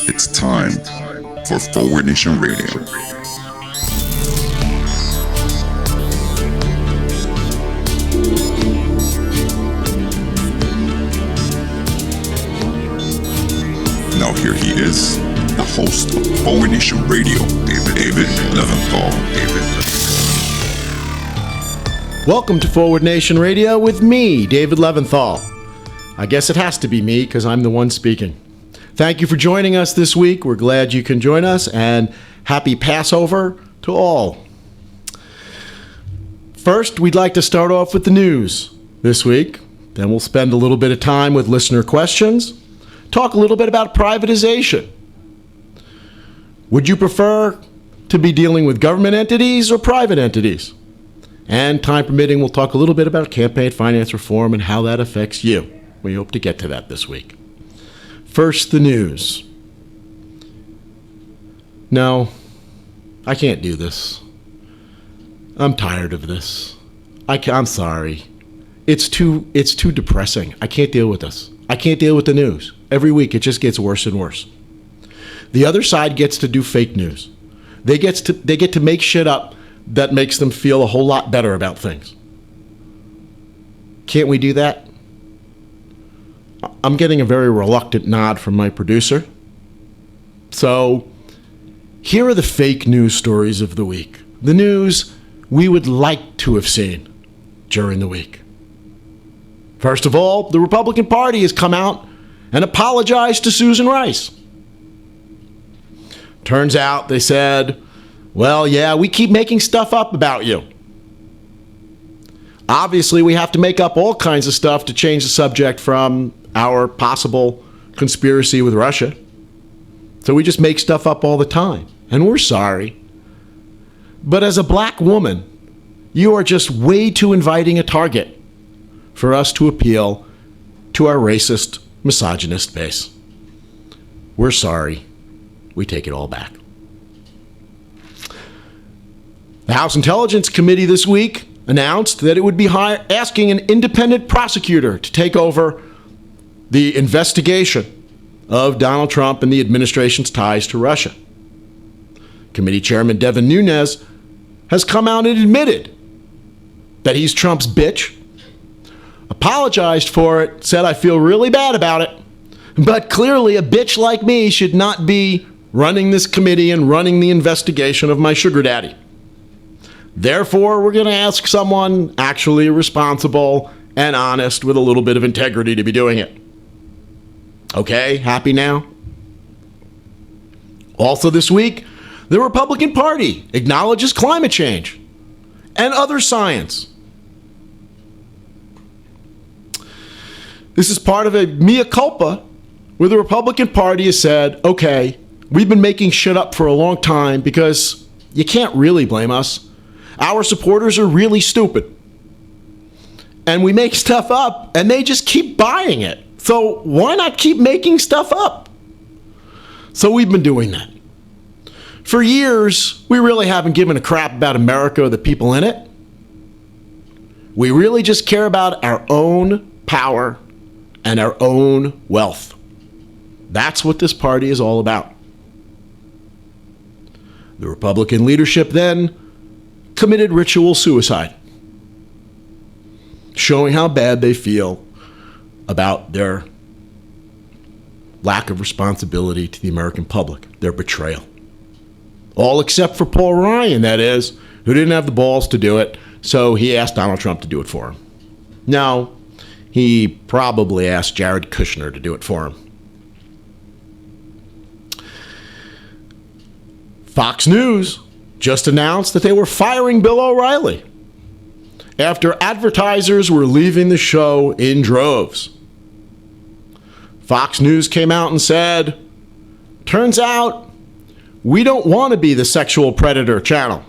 It's time for Forward Nation Radio. Now here he is, the host of Forward Nation Radio, David Leventhal. Welcome to Forward Nation Radio with me, David Leventhal. I guess it has to be me because I'm the one speaking. Thank you for joining us this week. We're glad you can join us, and happy Passover to all. First, we'd like to start off with the news this week. Then we'll spend a little bit of time with listener questions. Talk a little bit about privatization. Would you prefer to be dealing with government entities or private entities? And time permitting, we'll talk a little bit about campaign finance reform and how that affects you. We hope to get to that this week. First, the news. No, I can't do this. I'm tired of this. I'm sorry. It's too depressing. I can't deal with this. I can't deal with the news. Every week, it just gets worse and worse. The other side gets to do fake news. They get to make shit up that makes them feel a whole lot better about things. Can't we do that? I'm getting a very reluctant nod from my producer. So, here are the fake news stories of the week. The news we would like to have seen during the week. First of all, the Republican Party has come out and apologized to Susan Rice. Turns out they said, well, yeah, we keep making stuff up about you. Obviously, we have to make up all kinds of stuff to change the subject from our possible conspiracy with Russia. So we just make stuff up all the time. And we're sorry. But as a black woman, you are just way too inviting a target for us to appeal to our racist, misogynist base. We're sorry. We take it all back. The House Intelligence Committee this week announced that it would be asking an independent prosecutor to take over the investigation of Donald Trump and the administration's ties to Russia. Committee Chairman Devin Nunes has come out and admitted that he's Trump's bitch, apologized for it, said, I feel really bad about it, but clearly a bitch like me should not be running this committee and running the investigation of my sugar daddy. Therefore, we're going to ask someone actually responsible and honest with a little bit of integrity to be doing it. Okay, happy now? Also this week, the Republican Party acknowledges climate change and other science. This is part of a mea culpa where the Republican Party has said, okay, we've been making shit up for a long time because you can't really blame us. Our supporters are really stupid. And we make stuff up and they just keep buying it. So why not keep making stuff up? So we've been doing that. For years, we really haven't given a crap about America or the people in it. We really just care about our own power and our own wealth. That's what this party is all about. The Republican leadership then committed ritual suicide, showing how bad they feel about their lack of responsibility to the American public, their betrayal. All except for Paul Ryan, that is, who didn't have the balls to do it, so he asked Donald Trump to do it for him. No, he probably asked Jared Kushner to do it for him. Fox News just announced that they were firing Bill O'Reilly after advertisers were leaving the show in droves. Fox News came out and said, turns out we don't want to be the sexual predator channel.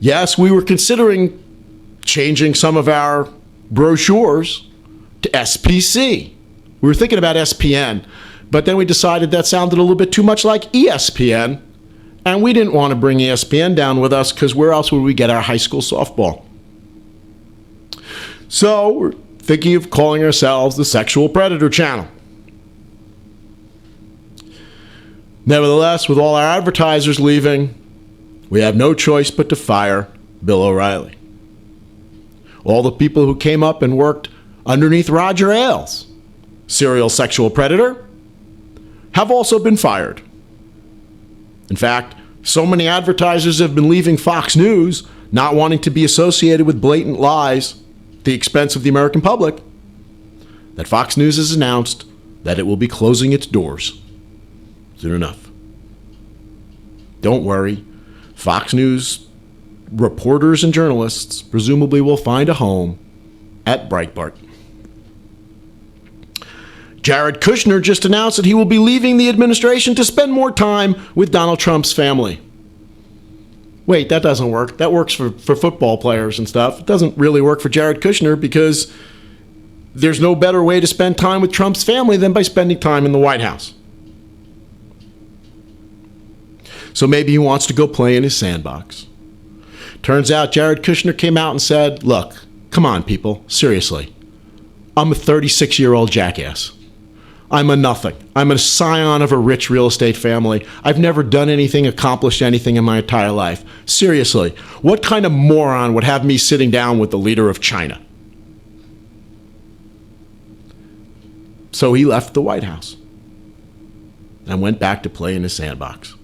Yes, we were considering changing some of our brochures to SPC. We were thinking about SPN, but then we decided that sounded a little bit too much like ESPN, and we didn't want to bring ESPN down with us because where else would we get our high school softball? So we're thinking of calling ourselves the Sexual Predator Channel. Nevertheless, with all our advertisers leaving, we have no choice but to fire Bill O'Reilly. All the people who came up and worked underneath Roger Ailes, serial sexual predator, have also been fired. In fact, so many advertisers have been leaving Fox News, not wanting to be associated with blatant lies at the expense of the American public, that Fox News has announced that it will be closing its doors soon enough. Don't worry, Fox News reporters and journalists presumably will find a home at Breitbart. Jared Kushner just announced that he will be leaving the administration to spend more time with Donald Trump's family. Wait, that doesn't work. That works for football players and stuff. It doesn't really work for Jared Kushner because there's no better way to spend time with Trump's family than by spending time in the White House. So maybe he wants to go play in his sandbox. Turns out Jared Kushner came out and said, look, come on, people, seriously. I'm a 36-year-old jackass. I'm a nothing. I'm a scion of a rich real estate family. I've never done anything, accomplished anything in my entire life. Seriously, what kind of moron would have me sitting down with the leader of China? So he left the White House and went back to play in his sandbox.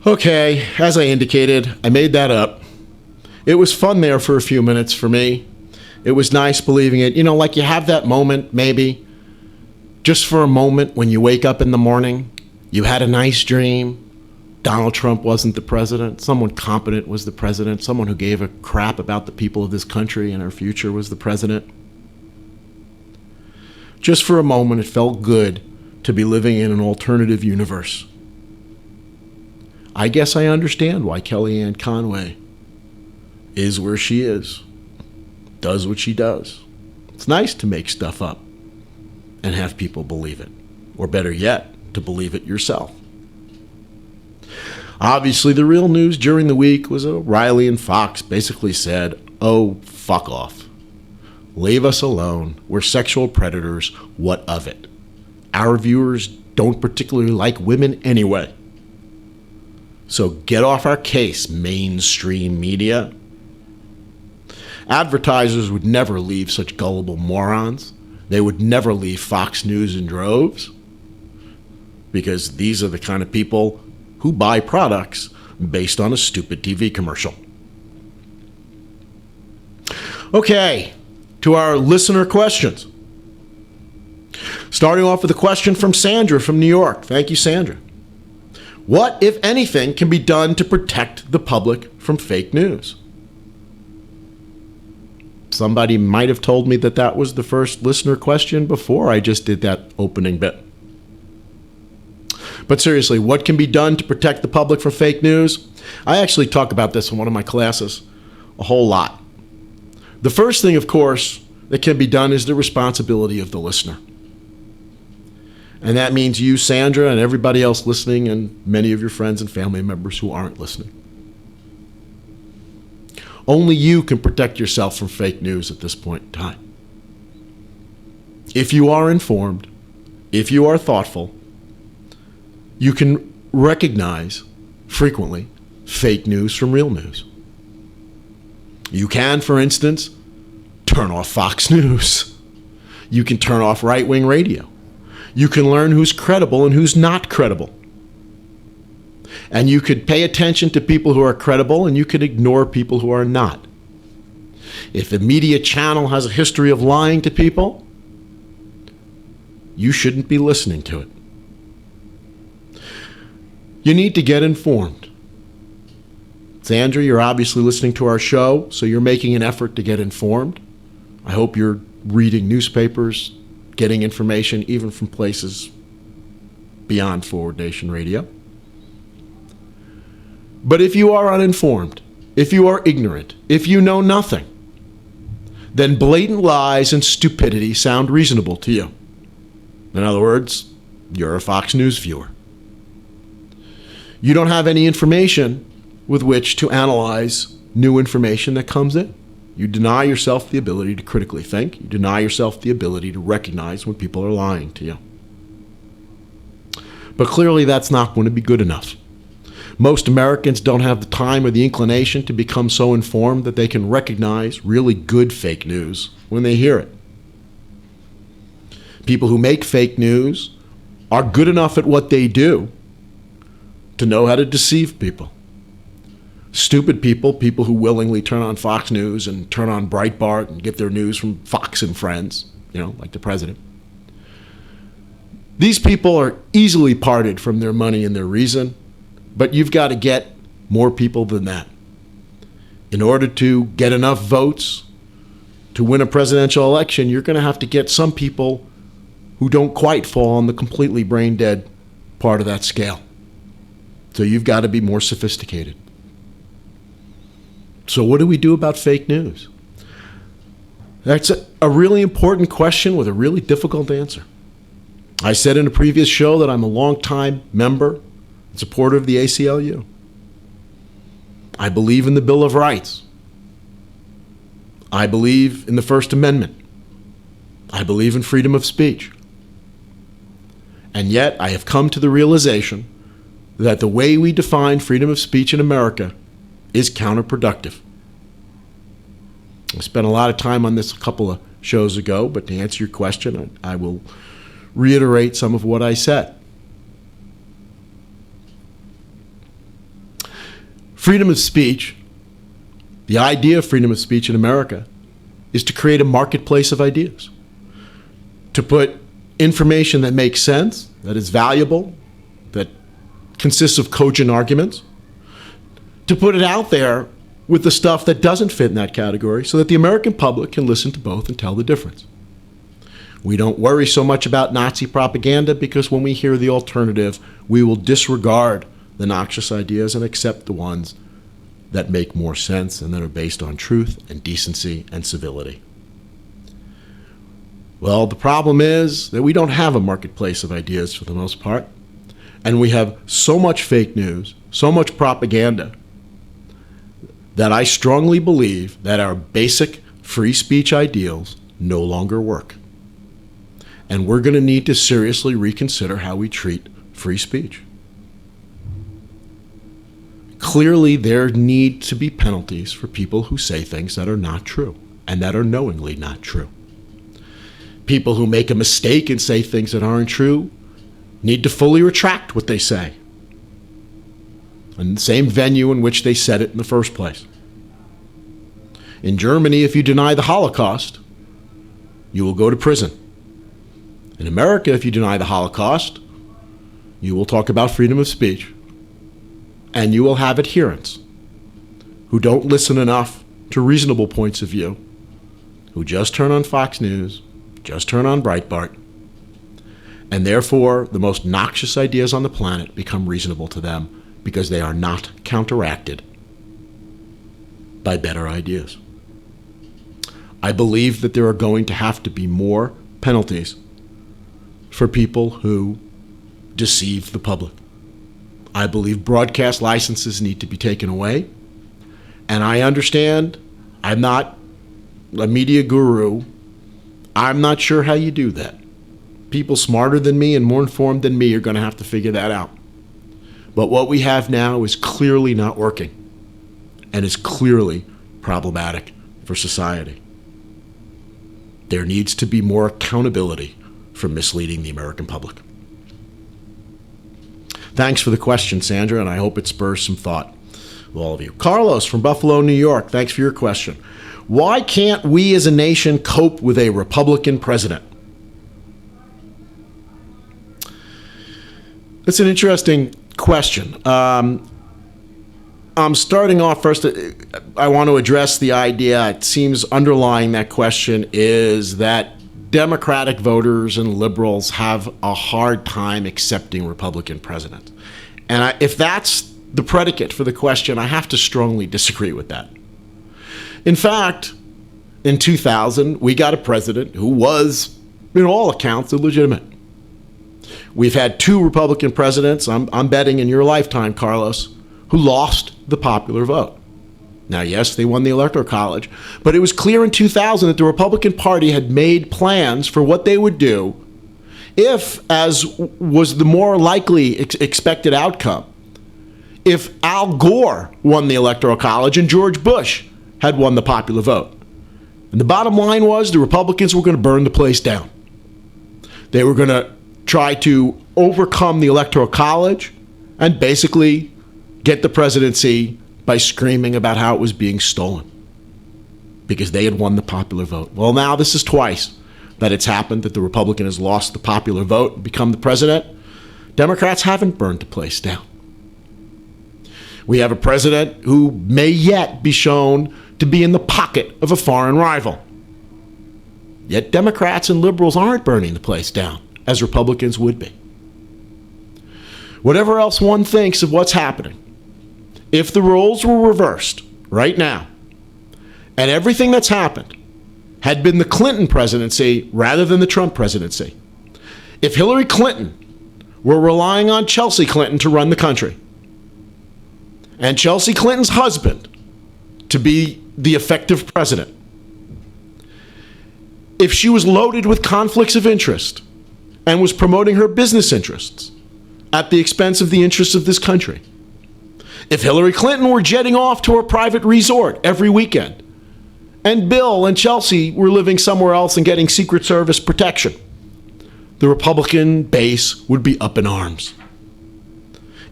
Okay, as I indicated, I made that up. It was fun there for a few minutes for me. It was nice believing it. You know, like you have that moment, maybe, just for a moment when you wake up in the morning, you had a nice dream. Donald Trump wasn't the president. Someone competent was the president. Someone who gave a crap about the people of this country and our future was the president. Just for a moment, it felt good to be living in an alternative universe. I guess I understand why Kellyanne Conway is where she is, does what she does. It's nice to make stuff up and have people believe it, or better yet, to believe it yourself. Obviously, the real news during the week was O'Reilly and Fox basically said, oh, fuck off. Leave us alone. We're sexual predators. What of it? Our viewers don't particularly like women anyway. So get off our case, mainstream media. Advertisers would never leave such gullible morons. They would never leave Fox News in droves, because these are the kind of people who buy products based on a stupid TV commercial. Okay, to our listener questions. Starting off with a question from Sandra from New York. Thank you, Sandra. What, if anything, can be done to protect the public from fake news? Somebody might have told me that was the first listener question before I just did that opening bit. But seriously, what can be done to protect the public from fake news? I actually talk about this in one of my classes a whole lot. The first thing, of course, that can be done is the responsibility of the listener. And that means you, Sandra, and everybody else listening, and many of your friends and family members who aren't listening. Only you can protect yourself from fake news at this point in time. If you are informed, if you are thoughtful, you can recognize frequently fake news from real news. You can, for instance, turn off Fox News. You can turn off right-wing radio. You can learn who's credible and who's not credible. And you could pay attention to people who are credible, and you could ignore people who are not. If a media channel has a history of lying to people, you shouldn't be listening to it. You need to get informed. Sandra, you're obviously listening to our show, so you're making an effort to get informed. I hope you're reading newspapers, getting information even from places beyond Forward Nation Radio. But if you are uninformed, if you are ignorant, if you know nothing, then blatant lies and stupidity sound reasonable to you. In other words, you're a Fox News viewer. You don't have any information with which to analyze new information that comes in. You deny yourself the ability to critically think. You deny yourself the ability to recognize when people are lying to you. But clearly that's not going to be good enough. Most Americans don't have the time or the inclination to become so informed that they can recognize really good fake news when they hear it. People who make fake news are good enough at what they do to know how to deceive people. Stupid people, people who willingly turn on Fox News and turn on Breitbart and get their news from Fox and Friends, like the president. These people are easily parted from their money and their reason, but you've got to get more people than that. In order to get enough votes to win a presidential election, you're going to have to get some people who don't quite fall on the completely brain dead part of that scale. So you've got to be more sophisticated. So what do we do about fake news? That's a really important question with a really difficult answer. I said in a previous show that I'm a longtime member and supporter of the ACLU. I believe in the Bill of Rights. I believe in the First Amendment. I believe in freedom of speech. And yet I have come to the realization that the way we define freedom of speech in America is counterproductive. I spent a lot of time on this a couple of shows ago, but to answer your question, I will reiterate some of what I said. Freedom of speech, the idea of freedom of speech in America, is to create a marketplace of ideas, to put information that makes sense, that is valuable, that consists of cogent arguments, to put it out there with the stuff that doesn't fit in that category so that the American public can listen to both and tell the difference. We don't worry so much about Nazi propaganda because when we hear the alternative, we will disregard the noxious ideas and accept the ones that make more sense and that are based on truth and decency and civility. Well, the problem is that we don't have a marketplace of ideas for the most part, and we have so much fake news, so much propaganda, that I strongly believe that our basic free speech ideals no longer work. And we're going to need to seriously reconsider how we treat free speech. Clearly, there need to be penalties for people who say things that are not true and that are knowingly not true. People who make a mistake and say things that aren't true need to fully retract what they say in the same venue in which they said it in the first place. In Germany, if you deny the Holocaust, you will go to prison. In America, if you deny the Holocaust, you will talk about freedom of speech, and you will have adherents who don't listen enough to reasonable points of view, who just turn on Fox News, just turn on Breitbart, and therefore the most noxious ideas on the planet become reasonable to them because they are not counteracted by better ideas. I believe that there are going to have to be more penalties for people who deceive the public. I believe broadcast licenses need to be taken away. And I understand, I'm not a media guru. I'm not sure how you do that. People smarter than me and more informed than me are going to have to figure that out. But what we have now is clearly not working and is clearly problematic for society. There needs to be more accountability for misleading the American public. Thanks for the question, Sandra, and I hope it spurs some thought with all of you. Carlos from Buffalo, New York, thanks for your question. Why can't we as a nation cope with a Republican president? It's an interesting question. I'm starting off first. I want to address the idea. It seems underlying that question is that Democratic voters and liberals have a hard time accepting Republican presidents. And if that's the predicate for the question, I have to strongly disagree with that. In fact, in 2000, we got a president who was, in all accounts, illegitimate. We've had two Republican presidents, I'm betting in your lifetime, Carlos, who lost the popular vote. Now, yes, they won the Electoral College, but it was clear in 2000 that the Republican Party had made plans for what they would do if, as was the more likely expected outcome, if Al Gore won the Electoral College and George Bush had won the popular vote. And the bottom line was the Republicans were going to burn the place down. They were going to try to overcome the Electoral College and basically get the presidency by screaming about how it was being stolen because they had won the popular vote. Well, now this is twice that it's happened, that the Republican has lost the popular vote and become the president. Democrats haven't burned the place down. We have a president who may yet be shown to be in the pocket of a foreign rival. Yet Democrats and liberals aren't burning the place down, as Republicans would be. Whatever else one thinks of what's happening, if the roles were reversed right now, and everything that's happened had been the Clinton presidency rather than the Trump presidency, if Hillary Clinton were relying on Chelsea Clinton to run the country, and Chelsea Clinton's husband to be the effective president, if she was loaded with conflicts of interest and was promoting her business interests at the expense of the interests of this country, if Hillary Clinton were jetting off to her private resort every weekend, and Bill and Chelsea were living somewhere else and getting Secret Service protection, the Republican base would be up in arms.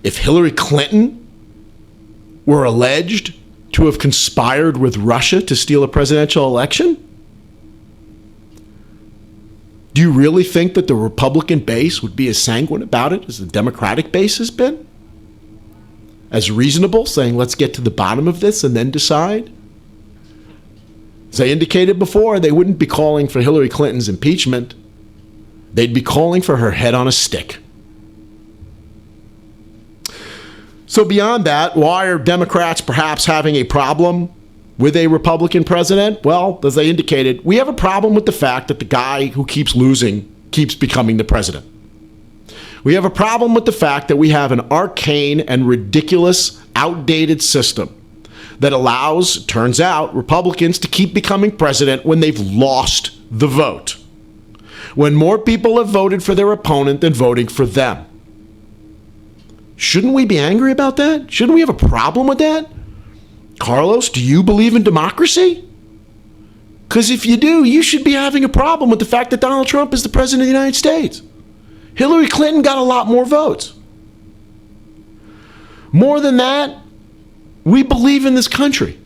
If Hillary Clinton were alleged to have conspired with Russia to steal a presidential election, do you really think that the Republican base would be as sanguine about it as the Democratic base has been? As reasonable, saying let's get to the bottom of this and then decide? As I indicated before, they wouldn't be calling for Hillary Clinton's impeachment. They'd be calling for her head on a stick. So beyond that, why are Democrats perhaps having a problem with a Republican president? Well, as I indicated, we have a problem with the fact that the guy who keeps losing keeps becoming the president. We have a problem with the fact that we have an arcane and ridiculous, outdated system that allows, turns out, Republicans to keep becoming president when they've lost the vote. When more people have voted for their opponent than voting for them. Shouldn't we be angry about that? Shouldn't we have a problem with that? Carlos, do you believe in democracy? Because if you do, you should be having a problem with the fact that Donald Trump is the president of the United States. Hillary Clinton got a lot more votes. More than that, we believe in this country.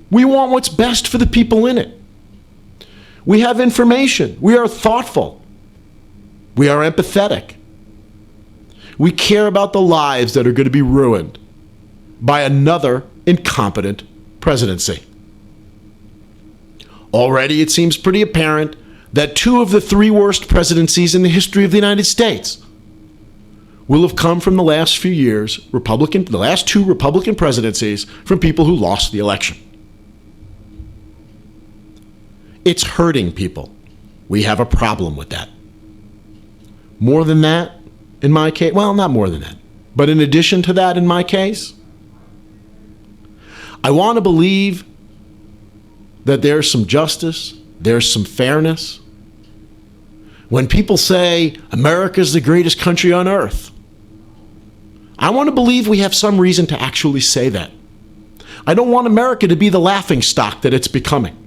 We want what's best for the people in it. We have information. We are thoughtful. We are empathetic. We care about the lives that are going to be ruined by another incompetent presidency. Already, it seems pretty apparent that 2 of the 3 worst presidencies in the history of the United States will have come from the last few years, the last 2 Republican presidencies, from people who lost the election. It's hurting people. We have a problem with that. More than that, in my case, well, not more than that, but in addition to that, in my case, I want to believe that there's some justice, there's some fairness. When people say America's the greatest country on earth, I want to believe we have some reason to actually say that. I don't want America to be the laughingstock that it's becoming.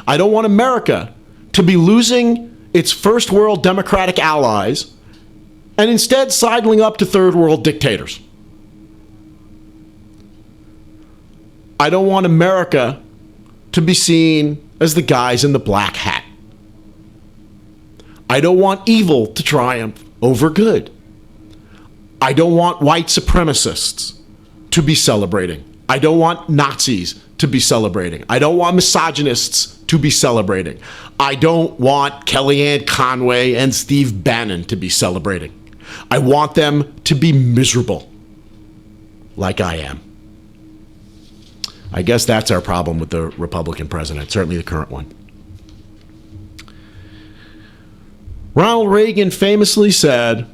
I don't want America to be losing its first world democratic allies and instead sidling up to third world dictators. I don't want America to be seen as the guys in the black hat. I don't want evil to triumph over good. I don't want white supremacists to be celebrating. I don't want Nazis to be celebrating. I don't want misogynists to be celebrating. I don't want Kellyanne Conway and Steve Bannon to be celebrating. I want them to be miserable, like I am. I guess that's our problem with the Republican president, certainly the current one. Ronald Reagan famously said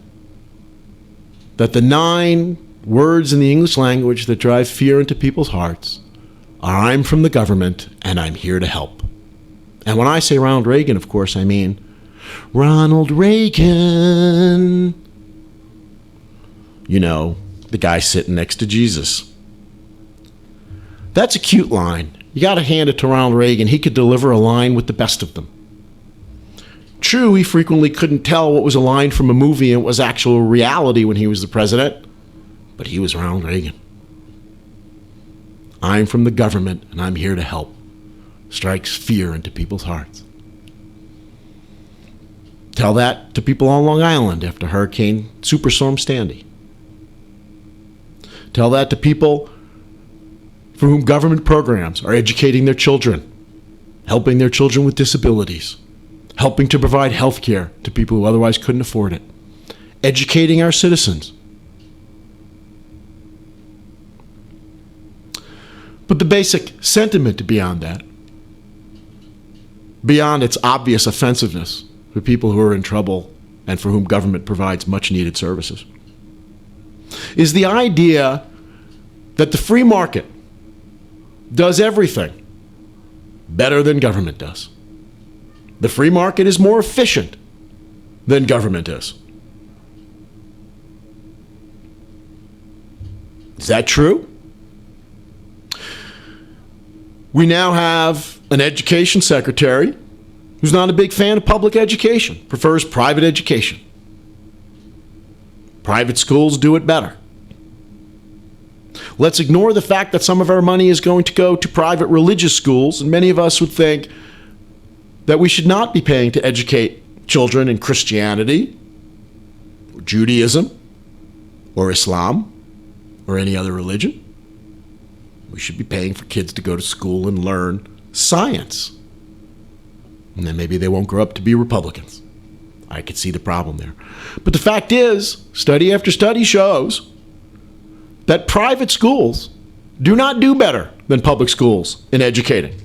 that the 9 words in the English language that drive fear into people's hearts I'm from the government, and I'm here to help. And when I say Ronald Reagan, of course, I mean Ronald Reagan. You know, the guy sitting next to Jesus. That's a cute line. You got to hand it to Ronald Reagan. He could deliver a line with the best of them. True, he frequently couldn't tell what was a line from a movie and what was actual reality when he was the president, but he was Ronald Reagan. I'm from the government, and I'm here to help. Strikes fear into people's hearts. Tell that to people on Long Island after Hurricane Superstorm Sandy. Tell that to people for whom government programs are educating their children, helping their children with disabilities, helping to provide health care to people who otherwise couldn't afford it, educating our citizens. But the basic sentiment beyond that, beyond its obvious offensiveness for people who are in trouble and for whom government provides much needed services, is the idea that the free market does everything better than government does. The free market is more efficient than government is. Is that true? We now have an education secretary who's not a big fan of public education, prefers private education. Private schools do it better. Let's ignore the fact that some of our money is going to go to private religious schools, and many of us would think that we should not be paying to educate children in Christianity, or Judaism, or Islam, or any other religion. We should be paying for kids to go to school and learn science. And then maybe they won't grow up to be Republicans. I could see the problem there. But the fact is, study after study shows that private schools do not do better than public schools in educating.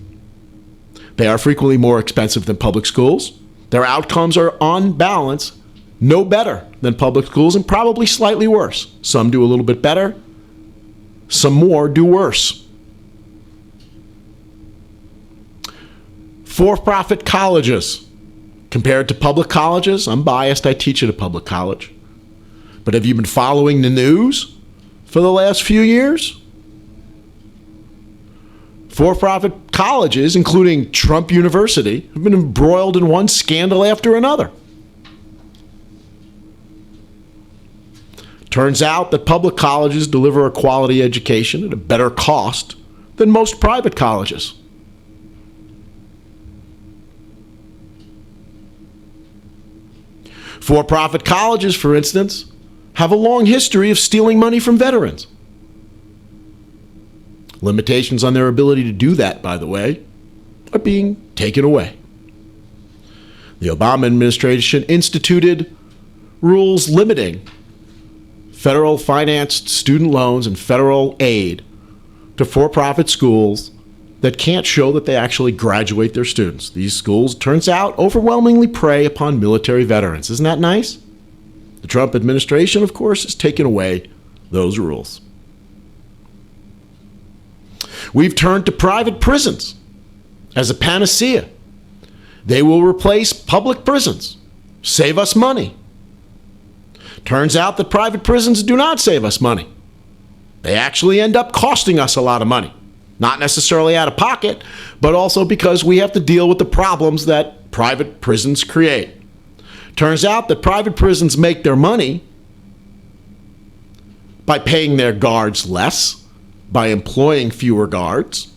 They are frequently more expensive than public schools. Their outcomes are, on balance, no better than public schools and probably slightly worse. Some do a little bit better. Some more do worse. For-profit colleges compared to public colleges. I'm biased. I teach at a public college. But have you been following the news for the last few years? For-profit colleges, including Trump University, have been embroiled in one scandal after another. Turns out that public colleges deliver a quality education at a better cost than most private colleges. For-profit colleges, for instance, have a long history of stealing money from veterans. Limitations on their ability to do that, by the way, are being taken away. The Obama administration instituted rules limiting federal financed student loans and federal aid to for-profit schools that can't show that they actually graduate their students. These schools, turns out, overwhelmingly prey upon military veterans. Isn't that nice? The Trump administration, of course, has taken away those rules. We've turned to private prisons as a panacea. They will replace public prisons, save us money. Turns out that private prisons do not save us money. They actually end up costing us a lot of money. Not necessarily out of pocket, but also because we have to deal with the problems that private prisons create. Turns out that private prisons make their money by paying their guards less, by employing fewer guards,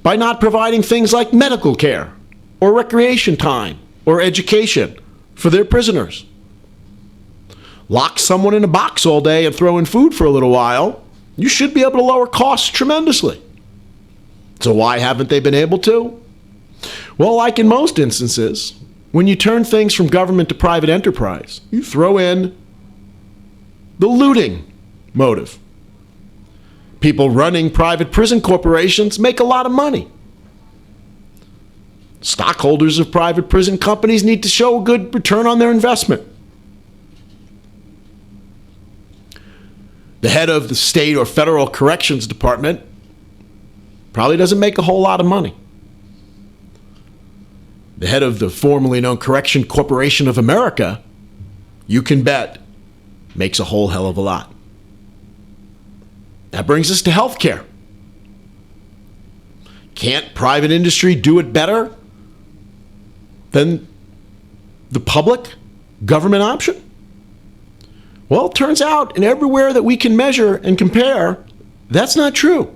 by not providing things like medical care or recreation time or education for their prisoners. Lock someone in a box all day and throw in food for a little while, you should be able to lower costs tremendously. So why haven't they been able to? Well, like in most instances, when you turn things from government to private enterprise, you throw in the looting motive. People running private prison corporations make a lot of money. Stockholders of private prison companies need to show a good return on their investment. The head of the state or federal corrections department probably doesn't make a whole lot of money. The head of the formerly known Correction Corporation of America, you can bet, makes a whole hell of a lot. That brings us to healthcare. Can't private industry do it better than the public government option? Well, it turns out in everywhere that we can measure and compare, that's not true.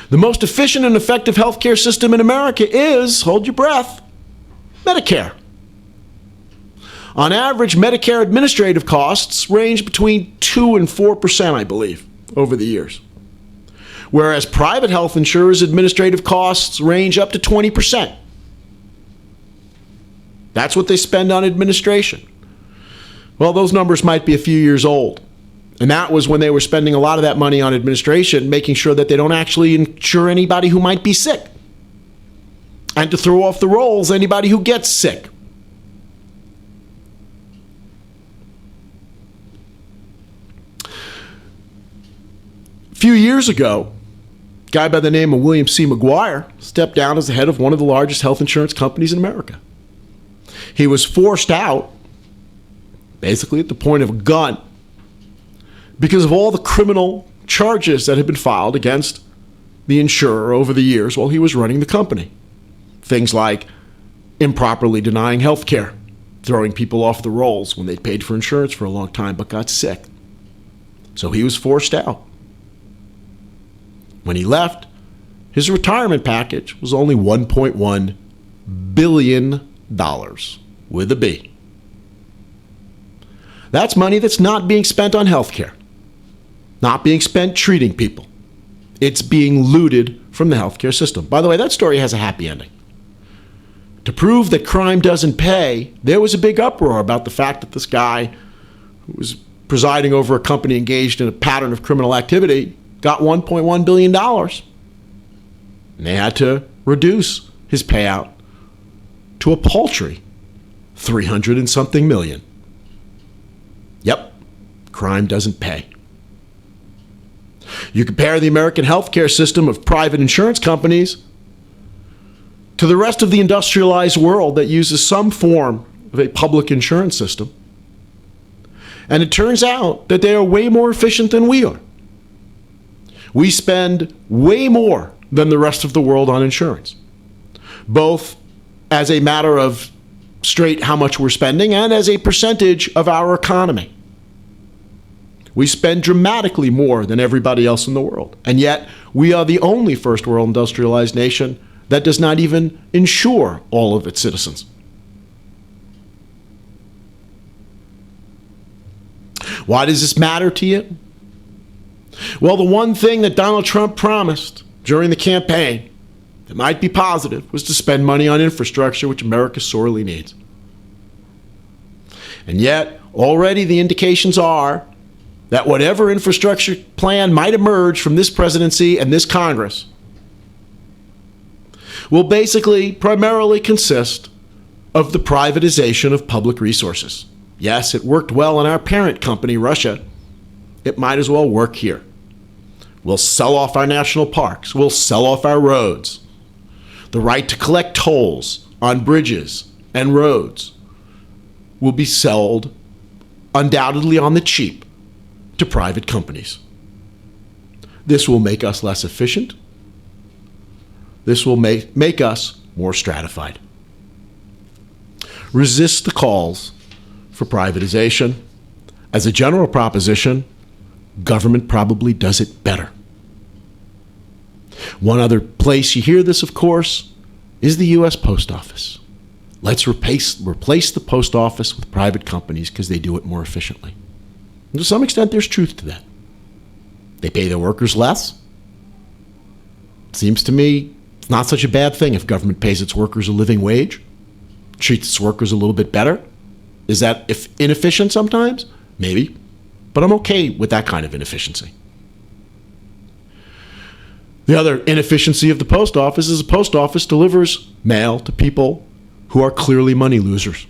The most efficient and effective healthcare system in America is, hold your breath, Medicare. On average, Medicare administrative costs range between 2 and 4%, I believe, over the years. Whereas private health insurers' administrative costs range up to 20%. That's what they spend on administration. Well, those numbers might be a few years old. And that was when they were spending a lot of that money on administration, making sure that they don't actually insure anybody who might be sick. And to throw off the rolls, anybody who gets sick. A few years ago, a guy by the name of William C. McGuire stepped down as the head of one of the largest health insurance companies in America. He was forced out, basically at the point of a gun, because of all the criminal charges that had been filed against the insurer over the years while he was running the company. Things like improperly denying health care, throwing people off the rolls when they'd paid for insurance for a long time but got sick. So he was forced out. When he left, his retirement package was only $1.1 billion with a B. That's money that's not being spent on health care, not being spent treating people. It's being looted from the healthcare system. By the way, that story has a happy ending. To prove that crime doesn't pay, there was a big uproar about the fact that this guy who was presiding over a company engaged in a pattern of criminal activity got $1.1 billion. And they had to reduce his payout to a paltry 300 and something million. Yep, crime doesn't pay. You compare the American healthcare system of private insurance companies to the rest of the industrialized world that uses some form of a public insurance system, and it turns out that they are way more efficient than we are. We spend way more than the rest of the world on insurance, both as a matter of straight how much we're spending and as a percentage of our economy. We spend dramatically more than everybody else in the world, and yet we are the only first world industrialized nation that does not even insure all of its citizens. Why does this matter to you? Well, the one thing that Donald Trump promised during the campaign that might be positive was to spend money on infrastructure, which America sorely needs. And yet, already the indications are that whatever infrastructure plan might emerge from this presidency and this Congress will basically primarily consist of the privatization of public resources. Yes, it worked well in our parent company, Russia. It might as well work here. We'll sell off our national parks. We'll sell off our roads. The right to collect tolls on bridges and roads will be sold undoubtedly on the cheap to private companies. This will make us less efficient. This will make us more stratified. Resist the calls for privatization. As a general proposition, government probably does it better. One other place you hear this, of course, is the U.S. Post Office. Let's replace the post office with private companies because they do it more efficiently. And to some extent, there's truth to that. They pay their workers less. Seems to me it's not such a bad thing if government pays its workers a living wage, treats its workers a little bit better. Is that inefficient sometimes? Maybe. But I'm okay with that kind of inefficiency. The other inefficiency of the post office is the post office delivers mail to people who are clearly money losers.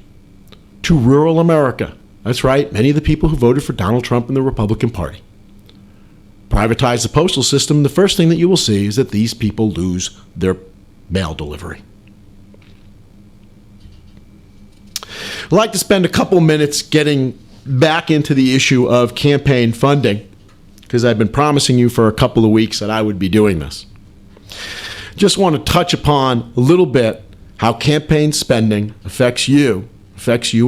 To rural America. That's right, many of the people who voted for Donald Trump and the Republican Party. privatize the postal system, the first thing that you will see is that these people lose their mail delivery. I'd like to spend a couple minutes getting back into the issue of campaign funding, because I've been promising you for a couple of weeks that I would be doing this. Just want to touch upon a little bit how campaign spending affects you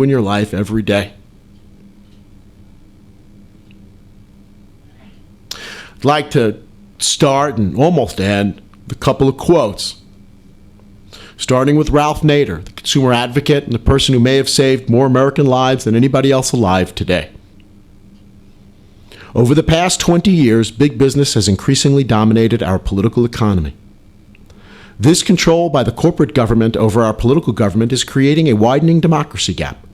in your life every day. I'd like to start and almost end with a couple of quotes. Starting with Ralph Nader, the consumer advocate and the person who may have saved more American lives than anybody else alive today. Over the past 20 years, big business has increasingly dominated our political economy. This control by the corporate government over our political government is creating a widening democracy gap.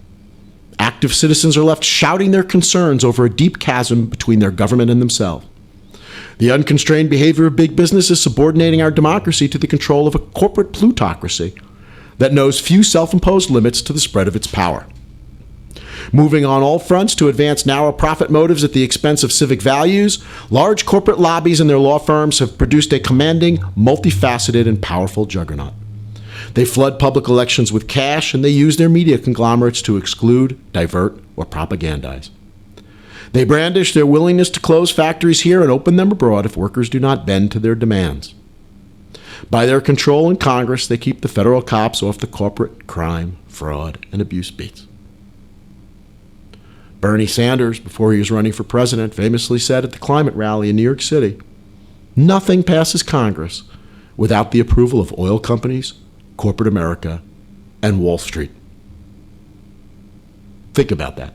Active citizens are left shouting their concerns over a deep chasm between their government and themselves. The unconstrained behavior of big business is subordinating our democracy to the control of a corporate plutocracy that knows few self-imposed limits to the spread of its power. Moving on all fronts to advance narrow profit motives at the expense of civic values, large corporate lobbies and their law firms have produced a commanding, multifaceted, and powerful juggernaut. They flood public elections with cash, and they use their media conglomerates to exclude, divert, or propagandize. They brandish their willingness to close factories here and open them abroad if workers do not bend to their demands. By their control in Congress, they keep the federal cops off the corporate crime, fraud, and abuse beats. Bernie Sanders, before he was running for president, famously said at the climate rally in New York City, "Nothing passes Congress without the approval of oil companies, corporate America, and Wall Street." Think about that.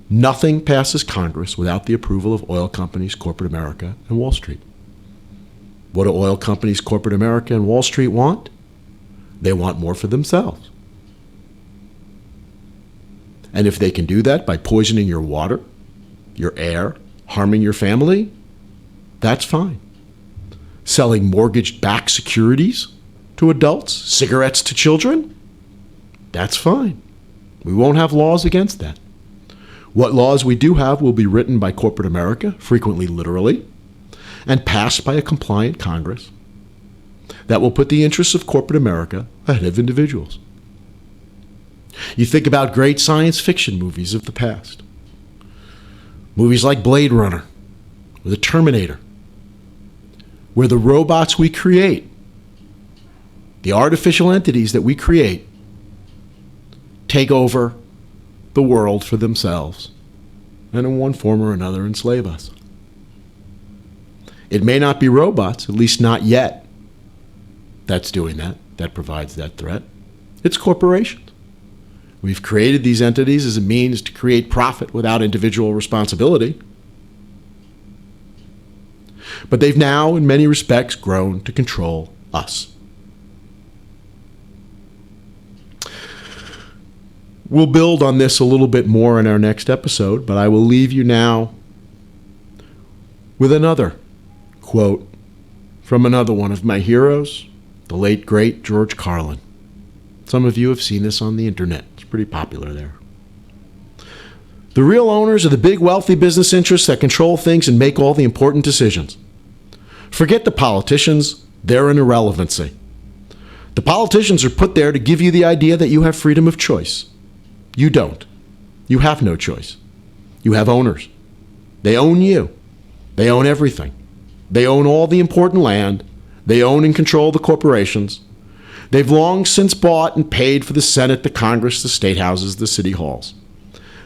Nothing passes Congress without the approval of oil companies, corporate America, and Wall Street. What do oil companies, corporate America, and Wall Street want? They want more for themselves. And if they can do that by poisoning your water, your air, harming your family, that's fine. Selling mortgage-backed securities to adults, cigarettes to children, that's fine. We won't have laws against that. What laws we do have will be written by corporate America, frequently literally, and passed by a compliant Congress that will put the interests of corporate America ahead of individuals. You think about great science fiction movies of the past. Movies like Blade Runner or The Terminator, where the robots we create, the artificial entities that we create, take over the world for themselves and in one form or another enslave us. It may not be robots, at least not yet, that's doing that provides that threat. It's corporations. We've created these entities as a means to create profit without individual responsibility. But they've now, in many respects, grown to control us. We'll build on this a little bit more in our next episode, but I will leave you now with another quote from another one of my heroes, the late, great George Carlin. Some of you have seen this on the internet. It's pretty popular there. The real owners are the big, wealthy business interests that control things and make all the important decisions. Forget the politicians. They're an irrelevancy. The politicians are put there to give you the idea that you have freedom of choice. You don't. You have no choice. You have owners. They own you. They own everything. They own all the important land. They own and control the corporations. They've long since bought and paid for the Senate, the Congress, the state houses, the city halls.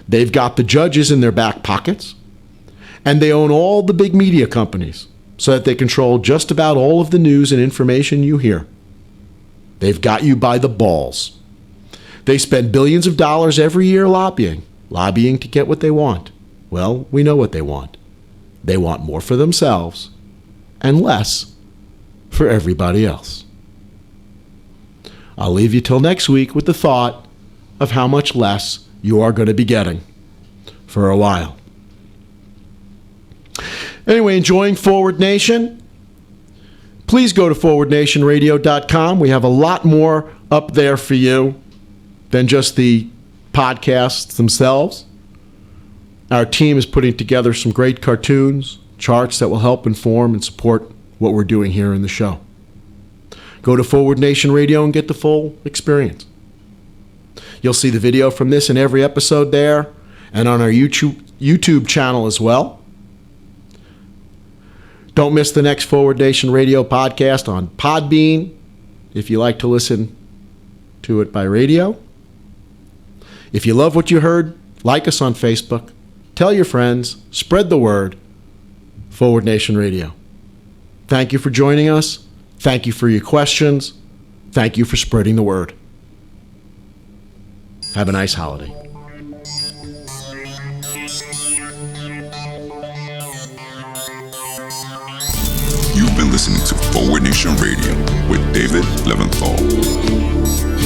They've got the judges in their back pockets. And they own all the big media companies so that they control just about all of the news and information you hear. They've got you by the balls. They spend billions of dollars every year lobbying to get what they want. Well, we know what they want. They want more for themselves and less for everybody else. I'll leave you till next week with the thought of how much less you are going to be getting for a while. Anyway, enjoying Forward Nation? Please go to forwardnationradio.com. We have a lot more up there for you than just the podcasts themselves. Our team is putting together some great cartoons, charts that will help inform and support what we're doing here in the show. Go to Forward Nation Radio and get the full experience. You'll see the video from this and every episode there, and on our YouTube channel as well. Don't miss the next Forward Nation Radio podcast on Podbean, if you like to listen to it by radio. If you love what you heard, like us on Facebook, tell your friends, spread the word. Forward Nation Radio. Thank you for joining us. Thank you for your questions. Thank you for spreading the word. Have a nice holiday. You've been listening to Forward Nation Radio with David Leventhal.